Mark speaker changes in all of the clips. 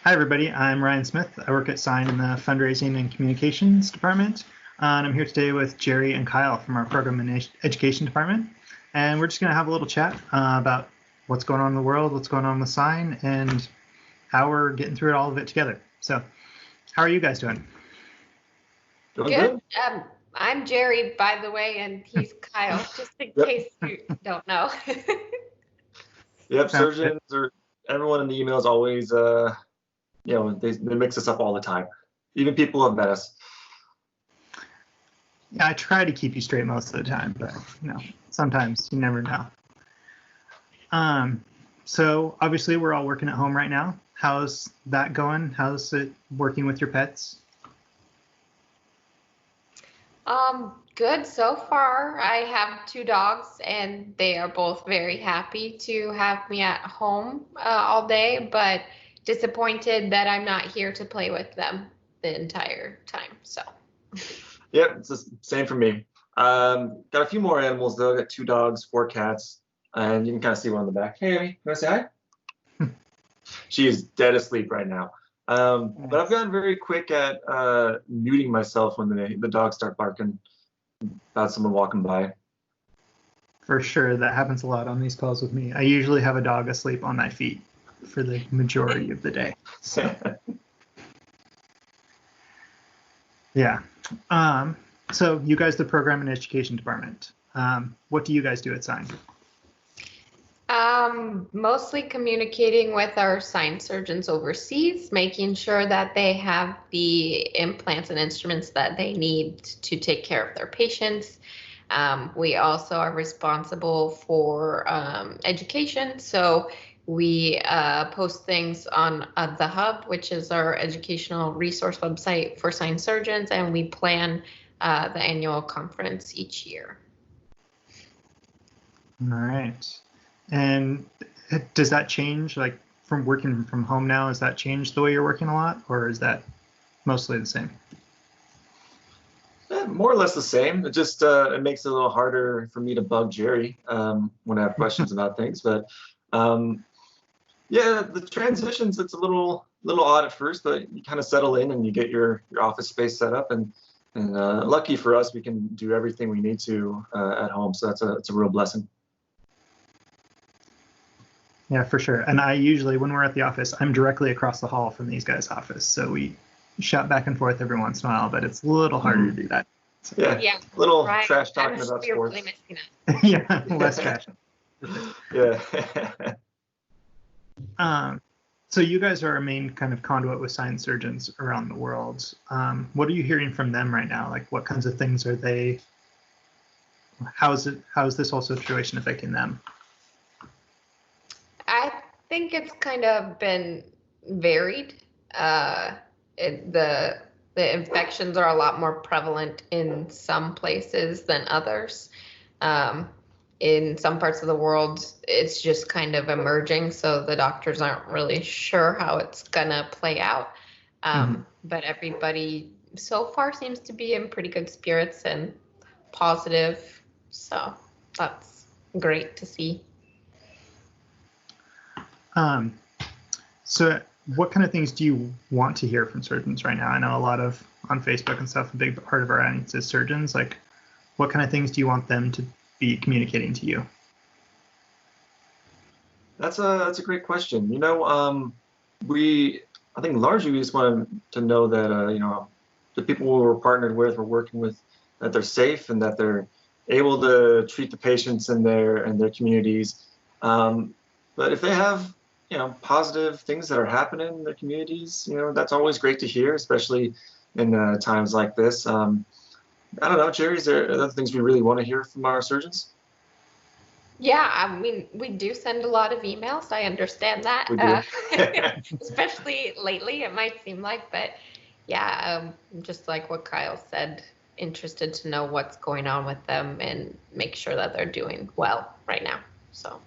Speaker 1: Hi, everybody. I'm Ryan Smith. I work at Sign in the Fundraising and Communications Department. And I'm here today with Jeri and Kyle from our Program and Education Department. And we're just going to have a little chat about what's going on in the world, what's going on with Sign, and how we're getting through all of it together. So how are you guys doing?
Speaker 2: Good. I'm Jeri, by the way, and he's Kyle, just in case you don't know.
Speaker 3: Yep, surgeons or everyone in the email is always, they mix us up all the time. Even people who have met us.
Speaker 1: Yeah, I try to keep you straight most of the time, but sometimes you never know. So obviously we're all working at home right now. How's that going? How's it working with your pets?
Speaker 2: Good so far. I have 2 dogs, and they are both very happy to have me at home all day, but disappointed that I'm not here to play with them the entire time. So.
Speaker 3: Yep, it's the same for me. Got a few more animals though. Got 2 dogs, 4 cats, and you can kind of see one in the back. Hey, Amy, you want to say hi? She is dead asleep right now. But I've gotten very quick at muting myself when the dogs start barking about someone walking by.
Speaker 1: For sure, that happens a lot on these calls with me. I usually have a dog asleep on my feet for the majority of the day. So, yeah. So you guys, the Program and Education Department, what do you guys do at Sign?
Speaker 2: Mostly communicating with our sign surgeons overseas, making sure that they have the implants and instruments that they need to take care of their patients. We also are responsible for education, so we post things on the Hub, which is our educational resource website for sign surgeons, and we plan the annual conference each year.
Speaker 1: All right. And does that change, like from working from home now? Has that changed the way you're working a lot, or is that mostly the same?
Speaker 3: More or less the same. It just it makes it a little harder for me to bug Jeri when I have questions about things. But yeah, the transitions, it's a little odd at first, but you kind of settle in and you get your office space set up, and lucky for us, we can do everything we need to at home. So it's a real blessing.
Speaker 1: Yeah, for sure. And I usually, when we're at the office, I'm directly across the hall from these guys' office. So we shout back and forth every once in a while, but it's a little harder to do that.
Speaker 3: So, yeah, a little trash talking
Speaker 2: I'm
Speaker 3: about
Speaker 2: sure
Speaker 3: sports.
Speaker 1: Yeah, less trash.
Speaker 3: Yeah.
Speaker 1: So you guys are a main kind of conduit with sign surgeons around the world. What are you hearing from them right now? Like, what kinds of things are they? How is this whole situation affecting them?
Speaker 2: I think it's kind of been varied. The infections are a lot more prevalent in some places than others. In some parts of the world, it's just kind of emerging, so the doctors aren't really sure how it's gonna play out. But everybody so far seems to be in pretty good spirits and positive, so that's great to see.
Speaker 1: So what kind of things do you want to hear from surgeons right now? I know a lot of on Facebook and stuff, a big part of our audience is surgeons. Like, what kind of things do you want them to be communicating to you?
Speaker 3: That's a great question. I think largely we just want to know that the people we're partnered with, we're working with, that they're safe and that they're able to treat the patients in their communities. But if they have positive things that are happening in their communities, that's always great to hear, especially in times like this. I don't know, Jeri, is there other things we really want to hear from our surgeons?
Speaker 2: Yeah, I mean, we do send a lot of emails. I understand that,
Speaker 3: We do.
Speaker 2: especially lately, it might seem like, but yeah, just like what Kyle said, interested to know what's going on with them and make sure that they're doing well right now. So.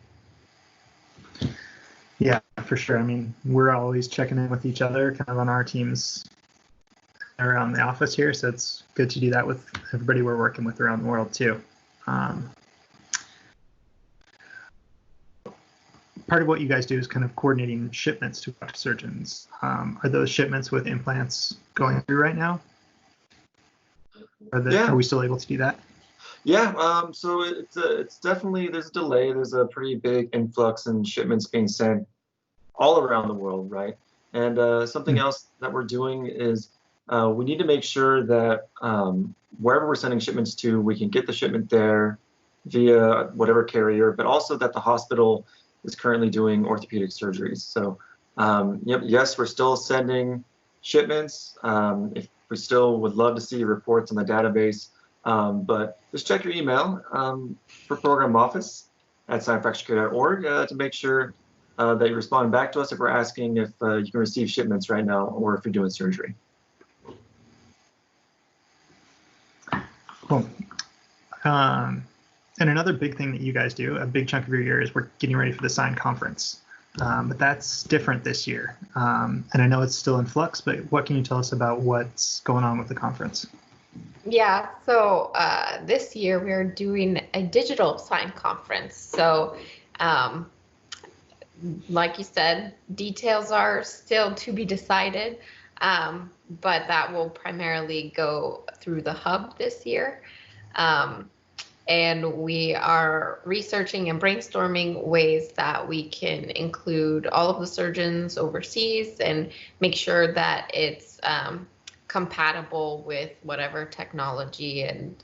Speaker 1: Yeah, for sure. I mean, we're always checking in with each other kind of on our teams around the office here. So it's good to do that with everybody we're working with around the world too. part of what you guys do is kind of coordinating shipments to surgeons. Are those shipments with implants going through right now? Are we still able to do that?
Speaker 3: Yeah, so it's definitely, there's a delay. There's a pretty big influx in shipments being sent all around the world, right? And something else that we're doing is we need to make sure that wherever we're sending shipments to, we can get the shipment there via whatever carrier, but also that the hospital is currently doing orthopedic surgeries. So yes, we're still sending shipments. If we still would love to see reports on the database, but just check your email for program office at signfracturecare.org to make sure that you're responding back to us if we're asking if you can receive shipments right now or if you're doing surgery.
Speaker 1: Cool. And another big thing that you guys do, a big chunk of your year, is we're getting ready for the SIGN conference. But that's different this year. And I know it's still in flux, but what can you tell us about what's going on with the conference?
Speaker 2: Yeah, so this year we're doing a digital SIGN conference. So like you said, details are still to be decided, but that will primarily go through the hub this year. And we are researching and brainstorming ways that we can include all of the surgeons overseas and make sure that it's compatible with whatever technology and,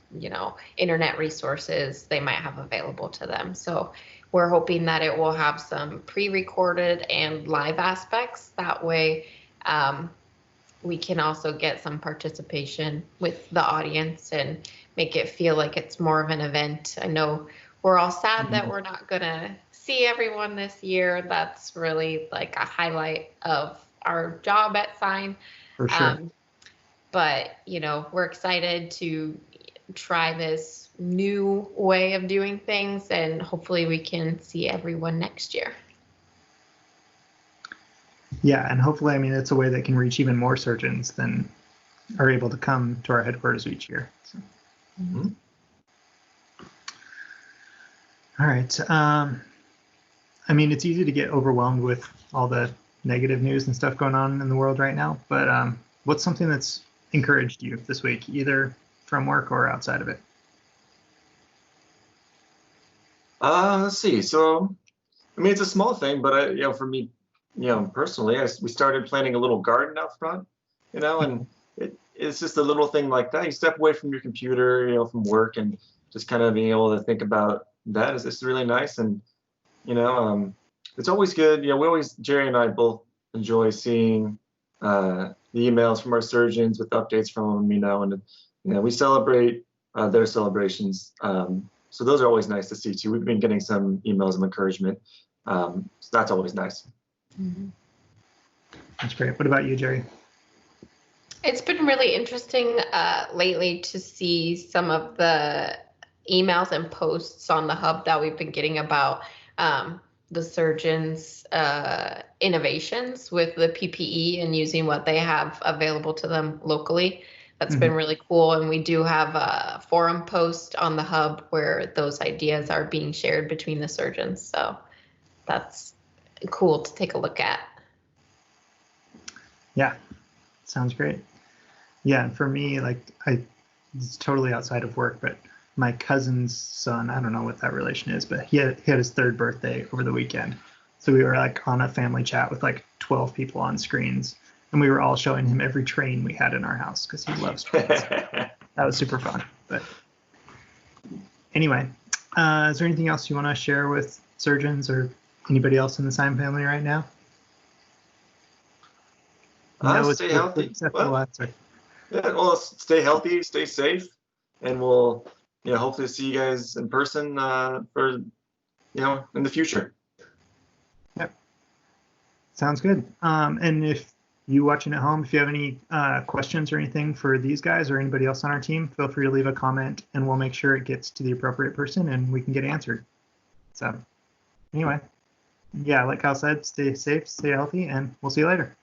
Speaker 2: internet resources they might have available to them. So we're hoping that it will have some pre-recorded and live aspects. That way we can also get some participation with the audience and make it feel like it's more of an event. I know we're all sad that we're not gonna see everyone this year. That's really like a highlight of our job at SIGN.
Speaker 1: For sure.
Speaker 2: But, we're excited to try this new way of doing things, and hopefully we can see everyone next year.
Speaker 1: Yeah, and hopefully, it's a way that can reach even more surgeons than are able to come to our headquarters each year. So. All right. It's easy to get overwhelmed with all the negative news and stuff going on in the world right now, but what's something that's encouraged you this week, either from work or outside of it?
Speaker 3: Let's see. So, it's a small thing, but for me, personally, we started planting a little garden out front, and it's just a little thing like that. You step away from your computer, from work, and just kind of being able to think about that is really nice. And, it's always good. Jeri and I both enjoy seeing the emails from our surgeons with updates from them, and we celebrate their celebrations. So those are always nice to see too. We've been getting some emails of encouragement. So that's always nice.
Speaker 1: That's great. What about you, Jeri?
Speaker 2: It's been really interesting lately to see some of the emails and posts on the hub that we've been getting about the surgeons' innovations with the PPE and using what they have available to them locally. That's been really cool. And we do have a forum post on the hub where those ideas are being shared between the surgeons. So that's cool to take a look at. Yeah,
Speaker 1: sounds great. Yeah, for me, it's totally outside of work, but my cousin's son, I don't know what that relation is, but he had his 3rd birthday over the weekend. So we were on a family chat with 12 people on screens, and we were all showing him every train we had in our house because he loves trains. That was super fun. But anyway, is there anything else you want to share with surgeons or anybody else in the SIGN family right now?
Speaker 3: Stay healthy. Stay healthy, stay safe, and we'll hopefully see you guys in person for in the future.
Speaker 1: Yep. Sounds good. And if you watching at home, if you have any questions or anything for these guys or anybody else on our team, feel free to leave a comment and we'll make sure it gets to the appropriate person and we can get answered. So anyway, yeah, like Kyle said, stay safe, stay healthy, and we'll see you later.